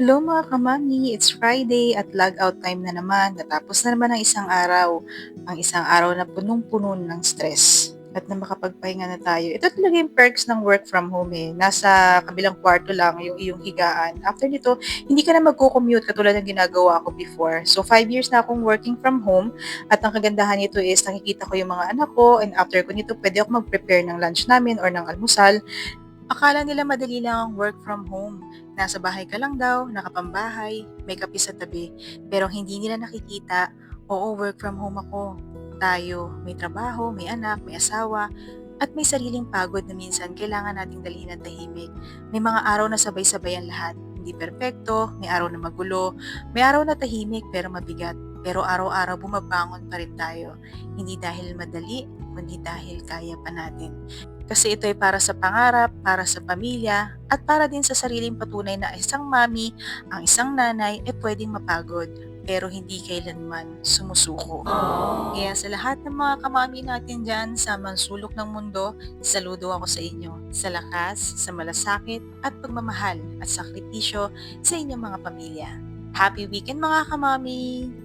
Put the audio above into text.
Hello mga kamami, it's Friday at log out time na naman. Natapos na naman ang isang araw. Ang isang araw na punong-puno ng stress. At na makapagpahinga na tayo. Ito talaga yung perks ng work from home eh. Nasa kabilang kwarto lang yung iyong higaan. After nito, hindi ka na magko-commute katulad ng ginagawa ko before. So 5 years na akong working from home at ang kagandahan nito is nakikita ko yung mga anak ko and after ko nito pwede ako mag-prepare ng lunch namin or ng almusal. Akala nila madali lang ang work from home. Nasa bahay ka lang daw, nakapambahay, may kape sa tabi. Pero hindi nila nakikita, oo, work from home ako. Tayo, may trabaho, may anak, may asawa, at may sariling pagod na minsan kailangan nating dalhin ng tahimik. May mga araw na sabay-sabay ang lahat. Hindi perpekto, may araw na magulo, may araw na tahimik pero mabigat. Pero araw-araw bumabangon pa rin tayo. Hindi dahil madali, kundi dahil kaya pa natin. Kasi ito ay para sa pangarap, para sa pamilya, at para din sa sariling patunay na isang mami, ang isang nanay ay pwedeng mapagod, pero hindi kailanman sumusuko. Kaya sa lahat ng mga kamami natin dyan sa mansulok ng mundo, saludo ako sa inyo sa lakas, sa malasakit at pagmamahal at sakripisyo sa inyong mga pamilya. Happy weekend mga kamami!